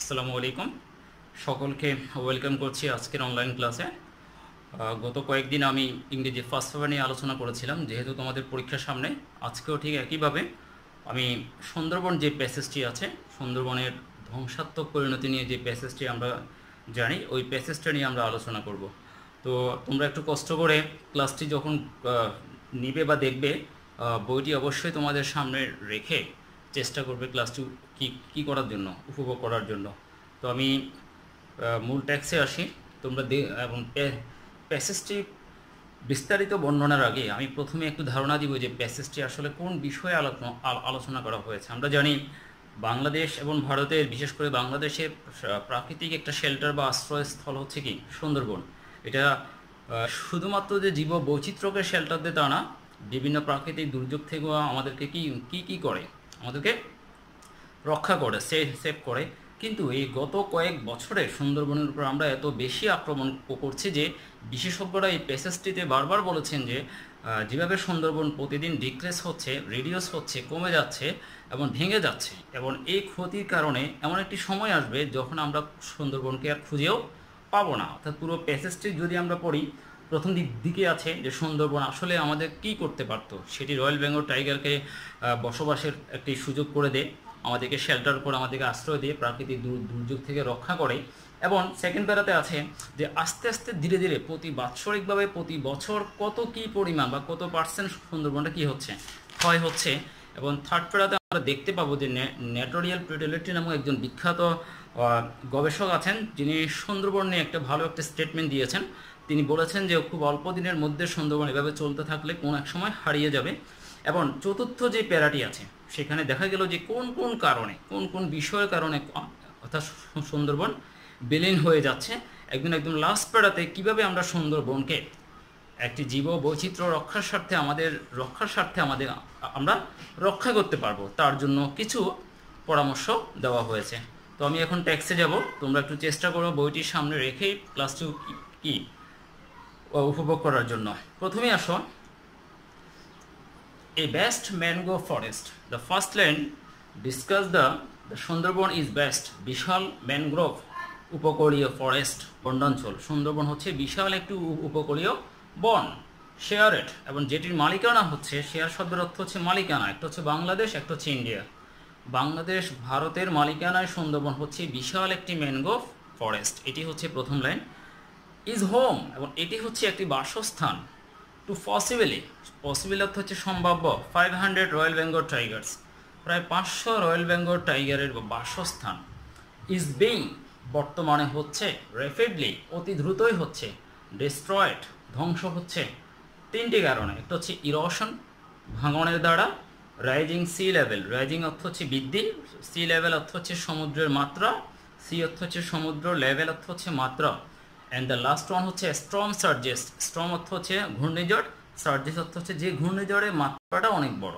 আসসালামু আলাইকুম। সকলকে ওয়েলকাম করছি আজকের অনলাইন ক্লাসে। গত কয়েকদিন আমি ইংরেজি ফার্স্ট পেপার নিয়ে আলোচনা করেছিলাম। যেহেতু তোমাদের পরীক্ষার সামনে, আজকেও ঠিক একইভাবে আমি সুন্দরবন যে প্যাসেজটি আছে, সুন্দরবনের ধ্বংসাত্মক পরিণতি নিয়ে যে প্যাসেজটি আমরা জানি, ওই প্যাসেজটা নিয়ে আমরা আলোচনা করব। তো তোমরা একটু কষ্ট করে ক্লাসটি যখন নিবে বা দেখবে, বইটি অবশ্যই তোমাদের সামনে রেখে চেষ্টা করবে ক্লাসটি কী করার জন্য, উপভোগ করার জন্য। তো আমি মূল ট্যাক্সে আসি। তোমরা এবং প্যাসেজটি বিস্তারিত বর্ণনার আগে আমি প্রথমে একটু ধারণা দিব যে প্যাসেজটি আসলে কোন বিষয়ে আলোচনা করা হয়েছে। আমরা জানি বাংলাদেশ এবং ভারতের, বিশেষ করে বাংলাদেশের প্রাকৃতিক একটা শেল্টার বা আশ্রয়স্থল হচ্ছে কি সুন্দরবন। এটা শুধুমাত্র যে জীব বৈচিত্র্যকে শেল্টার দেয় তা না, বিভিন্ন প্রাকৃতিক দুর্যোগ থেকেও আমাদেরকে কি করে, আমাদেরকে রক্ষা করে, সেভ করে। কিন্তু এই গত কয়েক বছরে সুন্দরবনের উপর আমরা এত বেশি আক্রমণ করছি যে বিশেষজ্ঞরা এই প্যাসেজটিতে বারবার বলেছেন যে যেভাবে সুন্দরবন প্রতিদিন ডিক্রেস হচ্ছে, রিডিউস হচ্ছে, কমে যাচ্ছে এবং ভেঙে যাচ্ছে, এবং এই ক্ষতির কারণে এমন একটি সময় আসবে যখন আমরা সুন্দরবনকে আর খুঁজেও পাবো না। অর্থাৎ পুরো প্যাসেজটি যদি আমরা পড়ি, প্রথম দিকে আছে যে সুন্দরবন আসলে আমাদের কি করতে পারতো। সেটি রয়্যাল বেঙ্গল টাইগারকে বসবাসের একটি সুযোগ করে দেয়, আমাদেরকে শেল্টার করে, আমাদেরকে আশ্রয় দিয়ে প্রাকৃতিক দুর্যোগ থেকে রক্ষা করে। এবং সেকেন্ড প্যারাতে আছে যে আস্তে আস্তে ধীরে ধীরে প্রতি বাৎসরিকভাবে প্রতি বছর কত কি পরিমাণ বা কত পার্সেন্ট সুন্দরবনটা কি হচ্ছে, ক্ষয় হচ্ছে। এবং থার্ড প্যারাতে আমরা দেখতে পাবো যে ন্যাটোরিয়াল প্রিটেলিটি নামক একজন বিখ্যাত গবেষক আছেন, যিনি সুন্দরবন নিয়ে একটা ভালো একটা স্টেটমেন্ট দিয়েছেন। তিনি বলেছেন যে খুব অল্প দিনের মধ্যে সুন্দরবন এভাবে চলতে থাকলে কোন এক সময় হারিয়ে যাবে। এবং চতুর্থ যে প্যারাটি আছে, সেখানে দেখা গেল যে কোন কোন কারণে, কোন কোন বিষয়ের কারণে অর্থাৎ সুন্দরবন বিলীন হয়ে যাচ্ছে। একদম লাস্ট প্যারাতে কিভাবে আমরা সুন্দরবনকে একটি জীব বৈচিত্র্য রক্ষার স্বার্থে আমরা রক্ষা করতে পারবো, তার জন্য কিছু পরামর্শ দেওয়া হয়েছে। তো আমি এখন টেক্সটে যাব, তোমরা একটু চেষ্টা করো বইটির সামনে রেখেই ক্লাসটি কি উপভোগ করার জন্য। প্রথমে আসো, a best mangrove forest. The first line discuss the Sundarban is best বিশাল ম্যানগ্রোভ উপকূলীয় ফরেস্ট বনাঞ্চল। সুন্দরবন হচ্ছে বিশাল একটি উপকূলীয় বন। শেয়ার ইট, এবং যেটির মালিকানা হচ্ছে, শেয়ার শব্দের অর্থ হচ্ছে মালিকানা, একটা হচ্ছে বাংলাদেশ, একটা হচ্ছে ইন্ডিয়া। বাংলাদেশ ভারতের মালিকানায় সুন্দরবন হচ্ছে বিশাল একটি ম্যানগ্রোভ ফরেস্ট। এটি হচ্ছে প্রথম লাইন। ইজ হোম, এবং এটি হচ্ছে একটি বাসস্থান। টু পসিবলি অর্থ হচ্ছে সম্ভাব্য। 500 রয়্যাল বেঙ্গল টাইগার্স, প্রায় 500 রয়্যাল বেঙ্গল টাইগারের বাসস্থান। ইজ বিং, বর্তমানে হচ্ছে। র্যাপিডলি, অতি দ্রুতই হচ্ছে। ডিস্ট্রয়েড, ধ্বংস হচ্ছে। তিনটি কারণে, একটা হচ্ছে ইরোশন, ভাঙনের দ্বারা। রাইজিং সি লেভেল, রাইজিং অর্থ হচ্ছে বৃদ্ধি, সি লেভেল অর্থ হচ্ছে সমুদ্রের মাত্রা, সি অর্থ হচ্ছে সমুদ্র, লেভেল অর্থ হচ্ছে মাত্রা। অ্যান্ড দ্য লাস্ট ওয়ান হচ্ছে স্ট্রম সার্জেস, স্ট্রম অর্থ হচ্ছে ঘূর্ণিঝড়, সার্জেস অর্থ হচ্ছে যে ঘূর্ণিঝড়ের মাত্রাটা অনেক বড়,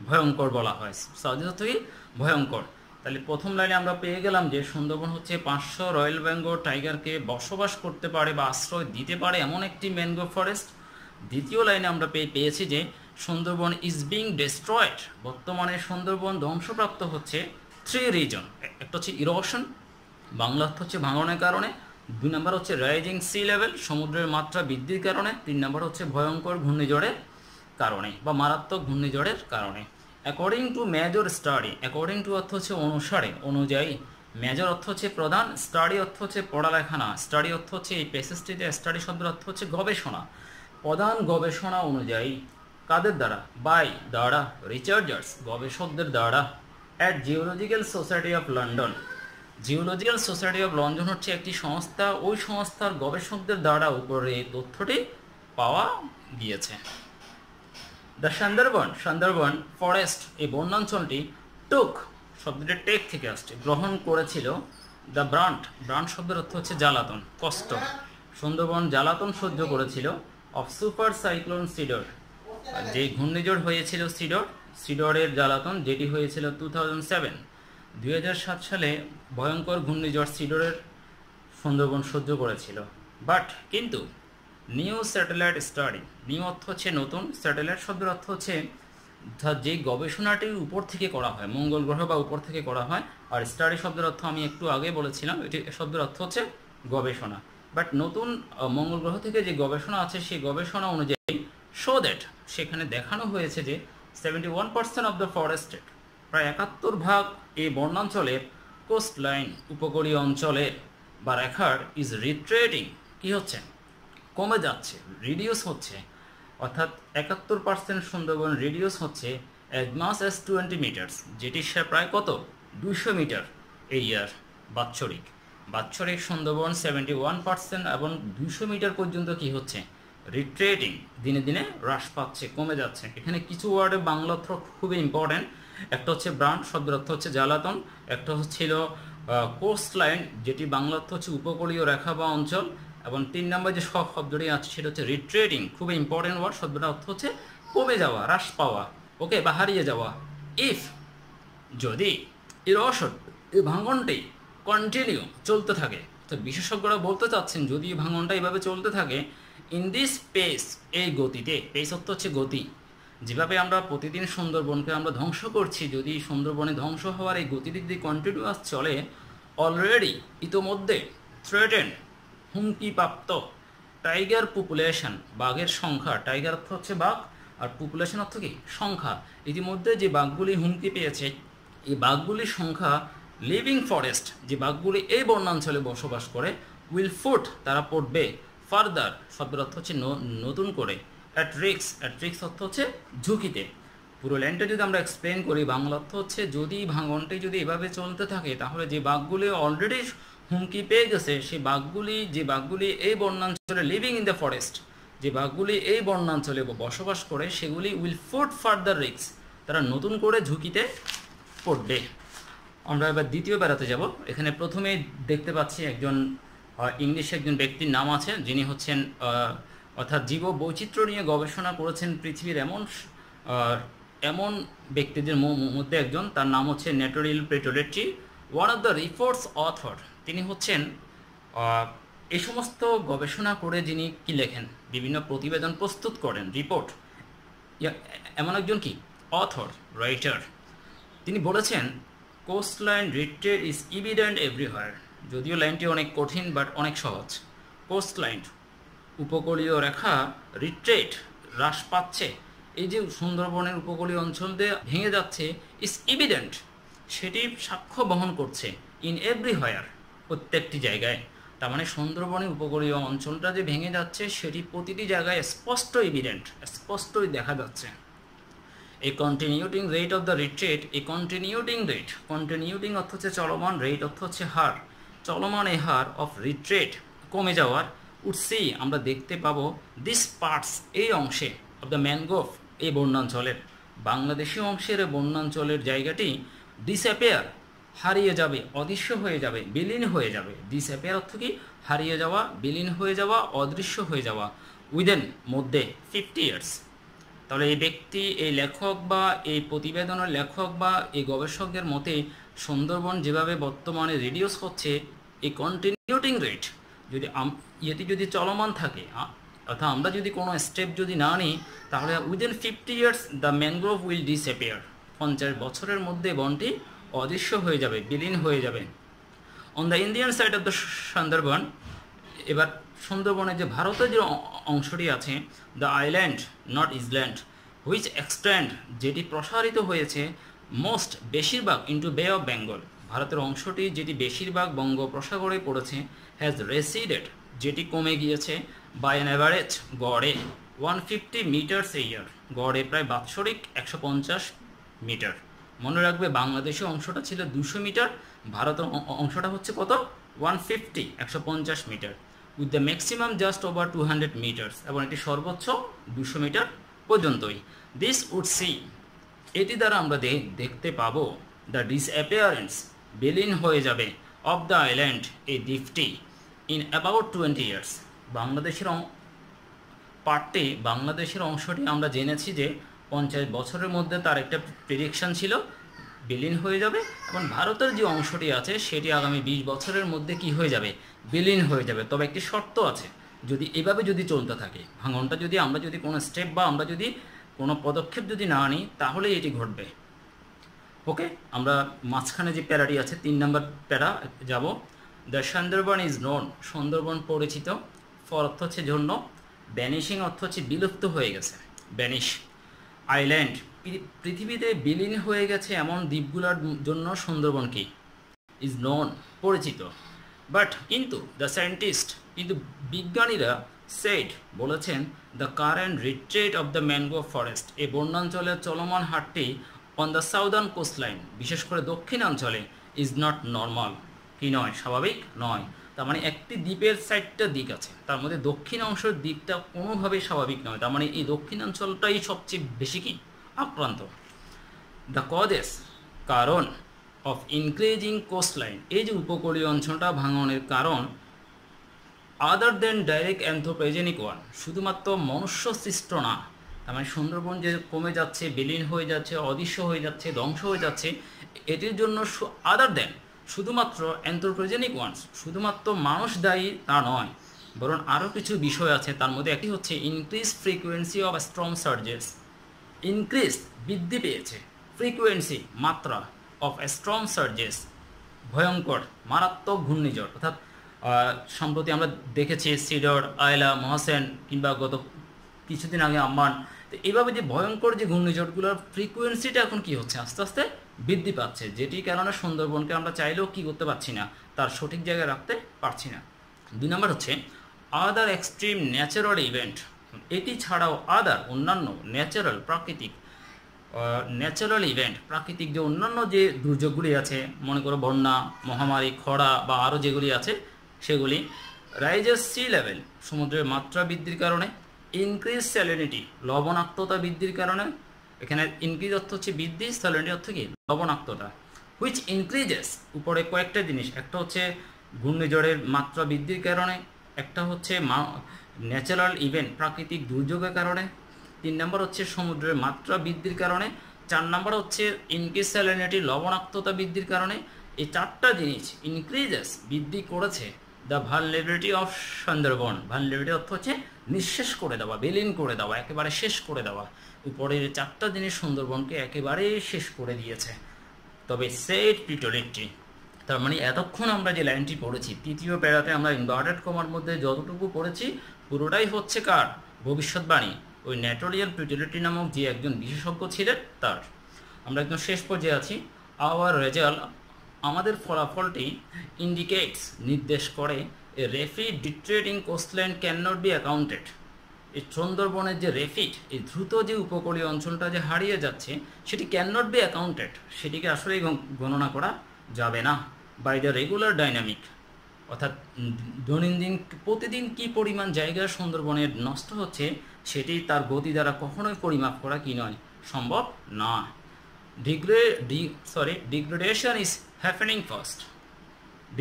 ভয়ঙ্কর বলা হয়। সার্জেস অর্থ কি ভয়ঙ্কর। তাহলে প্রথম লাইনে আমরা পেয়ে গেলাম যে সুন্দরবন হচ্ছে 500 রয়্যাল বেঙ্গল টাইগারকে বসবাস করতে পারে বা আশ্রয় দিতে পারে এমন একটি ম্যানগ্রোভ ফরেস্ট। দ্বিতীয় লাইনে আমরা পেয়েছি যে সুন্দরবন ইজ বিং ডিস্ট্রয়েড, বর্তমানে সুন্দরবন ধ্বংসপ্রাপ্ত হচ্ছে। 3 রিজন, একটা হচ্ছে ইরোশন, বাংলা অর্থ হচ্ছে ভাঙনের কারণে। 2 নম্বর হচ্ছে রাইজিং সি লেভেল, সমুদ্রের মাত্রা বৃদ্ধির কারণে। 3 নম্বর হচ্ছে ভয়ঙ্কর ঘূর্ণিঝড়ের কারণে বা মারাত্মক ঘূর্ণিঝড়ের কারণে। According to major study, according to অর্থ হচ্ছে অনুসারে, অনুযায়ী। মেজর অর্থ হচ্ছে প্রধান, স্টাডি অর্থ হচ্ছে পড়ালেখা না, স্টাডি অর্থ হচ্ছে এই প্যাসেজটিতে স্টাডি শব্দের অর্থ হচ্ছে গবেষণা। প্রধান গবেষণা অনুযায়ী, কাদের দ্বারা? বাই, দ্বারা। রিসার্চার্স, গবেষকদের দ্বারা। At geological society of London, geological society of London হচ্ছে একটি সংস্থা, ওই সংস্থার গবেষকদের দ্বারা উপরে এই তথ্যটি পাওয়া গিয়েছে। দ্য সুন্দরবন ফরেস্ট, এই বনাঞ্চলটি টুক, শব্দটি টেক থেকে আসছে, গ্রহণ করেছিল। দ্য ব্রান্ট শব্দের অর্থ হচ্ছে জ্বালাতন, কষ্ট। সুন্দরবন জ্বালাতন সহ্য করেছিল। অফ সুপার সাইক্লোন সিডর, যে ঘূর্ণিঝড় হয়েছিল সিডরের জ্বালাতন, যেটি হয়েছিল 2007 সালে ভয়ঙ্কর ঘূর্ণিঝড় সিডরের সুন্দরবন সহ্য করেছিল। বাট, কিন্তু নিউ স্যাটেলাইট স্টাডি, নিউ অর্থ হচ্ছে নতুন, স্যাটেলাইট শব্দের অর্থ হচ্ছে যে গবেষণাটি উপর থেকে করা হয়, মঙ্গল গ্রহ বা উপর থেকে করা হয়, আর স্টাডি শব্দের অর্থ আমি একটু আগে বলেছিলাম, এটি শব্দের অর্থ হচ্ছে গবেষণা। বাট নতুন মঙ্গল গ্রহ থেকে যে গবেষণা আছে সেই গবেষণা অনুযায়ী শো দ্যাট সেখানে দেখানো হয়েছে যে 71% অফ দ্য ফরেস্টেড, প্রায় 71% এই বনাঞ্চলের কোস্ট লাইন উপকূলীয় অঞ্চলের বা রেখার ইজ রিট্রেটিং, কি হচ্ছে, কমে যাচ্ছে, রিডিউস হচ্ছে, অর্থাৎ 71% সুন্দরবন রিডিউস হচ্ছে অ্যাজ মাস অ্যাজ 20 মিটার্স, যেটি সে প্রায় কত 200 মিটার এরিয়ার বাৎসরিক। বাৎসরিক সুন্দরবন 71% এবং 200 মিটার পর্যন্ত কি হচ্ছে, রিট্রেটিং, দিনে দিনে হ্রাস পাচ্ছে, কমে যাচ্ছে। এখানে কিছু ওয়ার্ডে বাংলা অর্থ খুবই ইম্পর্টেন্ট। একটা হচ্ছে ব্রান্ড, শব্দের অর্থ হচ্ছে জ্বালাতন। একটা হচ্ছিল কোস্ট লাইন, যেটি বাংলা অর্থ হচ্ছে উপকূলীয় রেখা বা অঞ্চল। এবং 3 নম্বর যে শব্দটি আছে সেটা হচ্ছে রিট্রেটিং, খুবই ইম্পর্টেন্ট ওয়ার্ড। শব্দটার অর্থ হচ্ছে কমে যাওয়া, হ্রাস পাওয়া, ওকে, বা হারিয়ে যাওয়া। ইফ, যদি, ইরোশন, এই ভাঙনটি কন্টিনিউ, চলতে থাকে, তো বিশেষজ্ঞরা বলতে চাচ্ছেন যদি এই ভাঙনটা এইভাবে চলতে থাকে, ইন দিস পেস, এই গতিতে, পেস অর্থ হচ্ছে গতি, যেভাবে আমরা প্রতিদিন সুন্দরবনকে আমরা ধ্বংস করছি, যদি সুন্দরবনে ধ্বংস হওয়ার এই গতিটি যদি কন্টিনিউয়াস চলে, অলরেডি ইতোমধ্যে থ্রেটেন্ড, হুমকিপ্রাপ্ত টাইগার পপুলেশন, বাঘের সংখ্যা, টাইগার অর্থ হচ্ছে বাঘ আর পপুলেশন অর্থ কি সংখ্যা, ইতিমধ্যে যে বাঘগুলি হুমকি পেয়েছে এই বাঘগুলির সংখ্যা, লিভিং ফরেস্ট, যে বাঘগুলি এই বনাঞ্চলে বসবাস করে, উইল ফুট, তারা পড়বে, ফার্দার, শব্দের অর্থ হচ্ছে নতুন করে, অ্যাট রিক্স অর্থ হচ্ছে ঝুঁকিতে। পুরো লাইনটা যদি আমরা এক্সপ্লেন করি, বাংলা অর্থ হচ্ছে যদি ভাঙনটি যদি এভাবে চলতে থাকে তাহলে যে বাঘগুলি অলরেডি হুমকি পেয়ে গেছে সেই বাঘগুলি, যে বাঘগুলি এই বনাঞ্চলে লিভিং ইন দ্য ফরেস্ট, যে বাঘগুলি এই বনাঞ্চলে বসবাস করে, সেগুলি উইল ফুট ফার্দার রিক্স, তারা নতুন করে ঝুঁকিতে পড়বে। আমরা এবার দ্বিতীয় বেড়াতে যাব। এখানে প্রথমে দেখতে পাচ্ছি একজন ইংলিশ একজন ব্যক্তির নাম আছে, যিনি হচ্ছেন অর্থাৎ জীব বৈচিত্র্য নিয়ে গবেষণা করেছেন পৃথিবীর এমন ব্যক্তিদের মধ্যে একজন, তার নাম হচ্ছে নেটোরিল প্রেটোলেট্রি, one of the reports author. তিনি হচ্ছেন এই সমস্ত গবেষণা করে যিনি কি লেখেন, বিভিন্ন প্রতিবেদন প্রস্তুত করেন, রিপোর্ট, এমন একজন কি অথর, রাইটার। তিনি বলেছেন coastline retreat is evident everywhere, যদিও লাইনটি অনেক কঠিন বাট অনেক সহজ। কোস্ট লাইন, উপকূলীয় রেখা, রিট্রেট, হ্রাস পাচ্ছে, এই যে সুন্দরবনের উপকূলীয় অঞ্চল দিয়ে ভেঙে যাচ্ছে, ইজ ইভিডেন্ট, সেটি সাক্ষ্য বহন করছে, ইন এভরিহোয়ার, প্রত্যেকটি জায়গায়। তার মানে সুন্দরবনের উপকূলীয় অঞ্চলটা যে ভেঙে যাচ্ছে সেটি প্রতিটি জায়গায় স্পষ্ট এভিডেন্ট, স্পষ্টই দেখা যাচ্ছে। A continuing rate of the retreat, a continuing rate, continuing অর্থ হচ্ছে চলমান, রেট অর্থ হচ্ছে হার, চলমান এই হার অফ রিট্রেট, কমে যাওয়ার, উড সি, আমরা দেখতে পাবো, দিস পার্টস, এই অংশে, অফ দ্য ম্যানগ্রোভ, এই বনাঞ্চলের, বাংলাদেশি অংশের বনাঞ্চলের জায়গাটি ডিসঅ্যাপিয়ার, হারিয়ে যাবে, অদৃশ্য হয়ে যাবে, বিলীন হয়ে যাবে। ডিসঅ্যাপিয়ার অর্থ কি হারিয়ে যাওয়া, বিলীন হয়ে যাওয়া, অদৃশ্য হয়ে যাওয়া, উইদিন, মধ্যে 50 ইয়ার্স। তাহলে এই ব্যক্তি, এই লেখক বা এই প্রতিবেদনের লেখক বা এই গবেষকদের মতে সুন্দরবন যেভাবে বর্তমানে রিডিউস হচ্ছে, এই কন্টিনিউটিং রেট যদি এটি যদি চলমান থাকে, অর্থাৎ আমরা যদি কোনো স্টেপ যদি না নিই, তাহলে within 50 years the mangrove will disappear, 50 বছরের মধ্যে বনটি অদৃশ্য হয়ে যাবে, বিলীন হয়ে যাবে। On the Indian side of the Sundarban, এবার সুন্দরবনের যে ভারতের যে অংশটি আছে, the island, not Eastland, which extend, যেটি প্রসারিত হয়েছে, মোস্ট, বেশিরভাগ, ইন্টু বে অফ বেঙ্গল, ভারতের অংশটি যেটি বেশিরভাগ বঙ্গোপসাগরে পড়েছে, হ্যাজ রেসিডেড, যেটি কমে গিয়েছে, বাই অ্যান অ্যাভারেজ, গড়ে 150 মিটার্স এ ইয়ার, গড়ে প্রায় বাৎসরিক 150 মিটার। মনে রাখবে বাংলাদেশের অংশটা ছিল 200 মিটার, ভারতের অংশটা হচ্ছে কত 150, 150 metre, with the maximum just over 200 metres, এবং এটি সর্বোচ্চ 200 মিটার পর্যন্তই। দিস উড সি, এটি দ্বারা আমরা দেখতে পাবো, দ্য ডিসঅ্যাপিয়ারেন্স, বিলীন হয়ে যাবে, অফ দ্য আইল্যান্ড, এই দ্বীপটি, ইন অ্যাবাউট 20 ইয়ার্স। বাংলাদেশের পার্টটি, বাংলাদেশের অংশটি আমরা জেনেছি যে 50 বছরের মধ্যে তার একটা প্রেডিকশন ছিল, বিলীন হয়ে যাবে, এবং ভারতের যে অংশটি আছে সেটি আগামী 20 বছরের মধ্যে কি হয়ে যাবে, বিলীন হয়ে যাবে। তবে একটি শর্ত আছে, যদি এভাবে যদি চলতে থাকে ভাঙনটা, যদি আমরা যদি কোনো স্টেপ বা আমরা যদি কোনো পদক্ষেপ যদি না নিই, তাহলে এটি ঘটবে। ওকে, আমরা মাঝখানে যে প্যারাটি আছে 3 নম্বর প্যারা যাব। The Sundarban is known, Sundarban পরিচিত, ফর অর্থ হচ্ছে জন্য, ভ্যানিশিং অর্থ হচ্ছে বিলুপ্ত হয়ে গেছে, ভ্যানিশ। আইল্যান্ড, পৃথিবীতে বিলীন হয়ে গেছে এমন দ্বীপগুলোর জন্য সুন্দরবন কি, ইজ নোন, পরিচিত। বাট কিন্তু দ্য সায়েন্টিস্ট, কিন্তু বিজ্ঞানীরা সেড, বলেছেন, the current retreat of the mangrove forest, এই বনাঞ্চলের চলমান হাটটি অন দ্য সাউদার্ন কোস্টলাইন, বিশেষ করে দক্ষিণাঞ্চলে, ইজ নট নর্মাল, কি নয়, স্বাভাবিক নয়। তার মানে একটি দ্বীপের 4টা দিক আছে, তার মধ্যে দক্ষিণ অংশের দিকটা কোনোভাবেই স্বাভাবিক নয়, তার মানে এই দক্ষিণাঞ্চলটাই সবচেয়ে বেশি কি আক্রান্ত। দ্য কজেস, কারণ, অফ ইনক্রিজিং কোস্টলাইন, এই যে উপকূলীয় অঞ্চলটা ভাঙনের কারণ, আদার দেন ডাইরেক্ট অ্যান্থ্রোপোজেনিক ওয়ান, শুধুমাত্র মনুষ্য সৃষ্ট না। তার মানে সুন্দরবন যে কমে যাচ্ছে, বিলীন হয়ে যাচ্ছে, অদৃশ্য হয়ে যাচ্ছে, ধ্বংস হয়ে যাচ্ছে, এটির জন্য আদার দেন, শুধুমাত্র অ্যান্থ্রোপোজেনিক ওয়ান্স, শুধুমাত্র মানুষ দায়ী তা নয়, বরং আরও কিছু বিষয় আছে। তার মধ্যে একটি হচ্ছে increase frequency of strong surges, increase, বৃদ্ধি পেয়েছে, ফ্রিকোয়েন্সি, মাত্রা, অফ স্ট্রং সার্জেস, ভয়ঙ্কর মারাত্মক ঘূর্ণিঝড়, অর্থাৎ সম্প্রতি আমরা দেখেছি সিডর, আয়লা, মহাসেন, কিংবা গত কিছুদিন আগে আম্মান। তো এইভাবে যে ভয়ঙ্কর যে ঘূর্ণিঝড়গুলোর ফ্রিকোয়েন্সিটা এখন কি হচ্ছে, আস্তে আস্তে বৃদ্ধি পাচ্ছে, যেটির কারণে সুন্দরবনকে আমরা চাইলেও কি করতে পারছি না, তার সঠিক জায়গায় রাখতে পারছি না। 2 নম্বর হচ্ছে আদার এক্সট্রিম ন্যাচারাল ইভেন্ট, এটি ছাড়াও আদার, অন্যান্য, ন্যাচারাল, প্রাকৃতিক, ন্যাচারাল ইভেন্ট, প্রাকৃতিক যে অন্যান্য যে দুর্যোগগুলি আছে, মনে করো বন্যা, মহামারী, খরা বা আরও যেগুলি আছে সেগুলি, রাইজেস সি লেভেল, সমুদ্রের মাত্রা বৃদ্ধির কারণে, ইনক্রিজ স্যালিনিটি, লবণাক্ততা বৃদ্ধির কারণে, এখানে ইনক্রিজ অর্থ হচ্ছে বৃদ্ধি, স্যালিনিটি অর্থ কি লবণাক্ততা, হুইচ ইনক্রিজেস, উপরে কয়েকটা জিনিস, একটা হচ্ছে ঘূর্ণিঝড়ের মাত্রা বৃদ্ধির কারণে, একটা হচ্ছে ন্যাচারাল ইভেন্ট, প্রাকৃতিক দুর্যোগের কারণে, 3 নম্বর হচ্ছে সমুদ্রের মাত্রা বৃদ্ধির কারণে, 4 নম্বর হচ্ছে ইনক্রিজ স্যালিনিটি, লবণাক্ততা বৃদ্ধির কারণে। এই 4টা জিনিস ইনক্রিজেস, বৃদ্ধি করেছে the vulnerability of Sundarban, vulnerability অর্থ হচ্ছে নিঃশেষ করে দেওয়া, বিলীন করে দেওয়া, একেবারে শেষ করে দেওয়া। উপরের 4টা জিনিস সুন্দরবনকে একেবারে শেষ করে দিয়েছে। তবে সেট পিটোরিটি, তার মানে এতক্ষণ আমরা যে লাইনটি পড়েছি, 3য় প্যারাতে আমরা ইনভার্টেড কমার মধ্যে যতটুকু পড়েছি পুরোটাই হচ্ছে কার ভবিষ্যৎবাণী, ওই ন্যাটোরিয়াল পিটোরিটি নামক যে একজন বিশেষজ্ঞ ছিলেন তার। আমরা একদম শেষ পর্যায়ে আছি। আওয়ার রেজাল্ট, আমাদের ফলাফলটি, ইন্ডিকেটস, নির্দেশ করে, a rapid deteriorating coastline cannot be accounted, এই সুন্দরবনের যে রেপিড, এই দ্রুত যে উপকূলীয় অঞ্চলটা যে হারিয়ে যাচ্ছে, সেটি ক্যান নট বি অ্যাকাউন্টেড, সেটিকে আসলেই গণনা করা যাবে না, বাই দ্য রেগুলার ডাইনামিক, অর্থাৎ দৈনন্দিন প্রতিদিন কি পরিমাণ জায়গা সুন্দরবনের নষ্ট হচ্ছে, সেটি তার গতি দ্বারা কখনোই পরিমাপ করা কি নয়, সম্ভব না। Degradation is happening fast,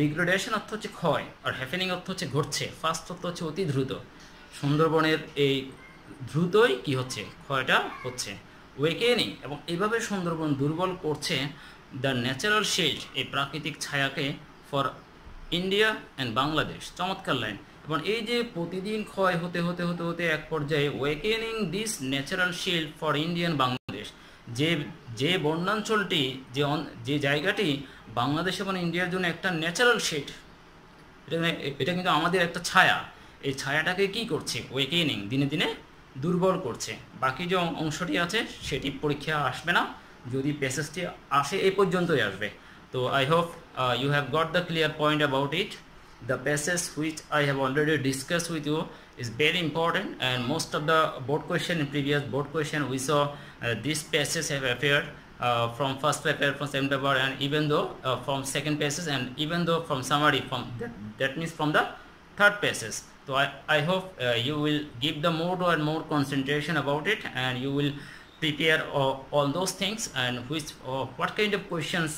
degradation অর্থ হচ্ছে ক্ষয়, আর হ্যাপেনিং অর্থ হচ্ছে ঘটছে, ফাস্ট অর্থ হচ্ছে অতি দ্রুত। সুন্দরবনের এই দ্রুতই কি হচ্ছে, ক্ষয়টা হচ্ছে। ওয়েকেনিং, এবং এইভাবে সুন্দরবন দুর্বল করছে দ্য ন্যাচারাল শিল্ড, এই প্রাকৃতিক ছায়াকে, ফর ইন্ডিয়া অ্যান্ড বাংলাদেশ, চমৎকার লাইন। এবং এই যে প্রতিদিন ক্ষয় হতে হতে হতে হতে এক পর্যায়ে weakening this natural shield for Indian Bangladesh, যে বন্যাঞ্চলটি, যে জায়গাটি বাংলাদেশ এবং ইন্ডিয়ার জন্য একটা ন্যাচারাল শিল্ড, এটা কিন্তু আমাদের একটা ছায়া, এই ছায়াটাকে কি করছে, ওয়েকেনিং, দিনে দিনে দুর্বল করছে। বাকি যে অংশটি আছে সেটি পরীক্ষা আসবে না, যদি প্যাসেজটি আসে এই পর্যন্তই আসবে। তো I hope you have got the clear point about it. The passage which I have already discussed with you is very important, and most of the board question, in previous board question we saw this passage have appeared from first paper, from second paper, and even though from second passage, and even though from summary, from that means from the third passage. So I hope you will give the more and more concentration about it, and you will prepare all those things, and which what kind of questions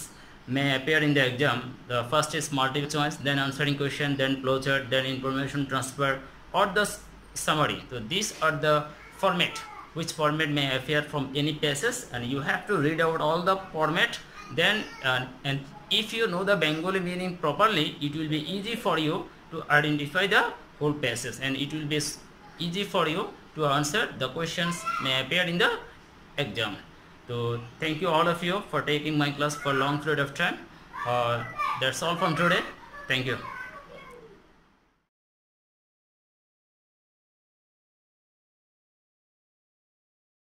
may appear in the exam. The first is multiple choice, then answering question, then flowchart, then information transfer, or the summary. So these are the format, which format may appear from any passage, and you have to read out all the format. Then and if you know the Bengali meaning properly, it will be easy for you to identify the whole passage, and it will be easy for you to answer the questions may appear in the exam. তো thank you all of you for taking my class for long period of time. That's all from today. Thank you.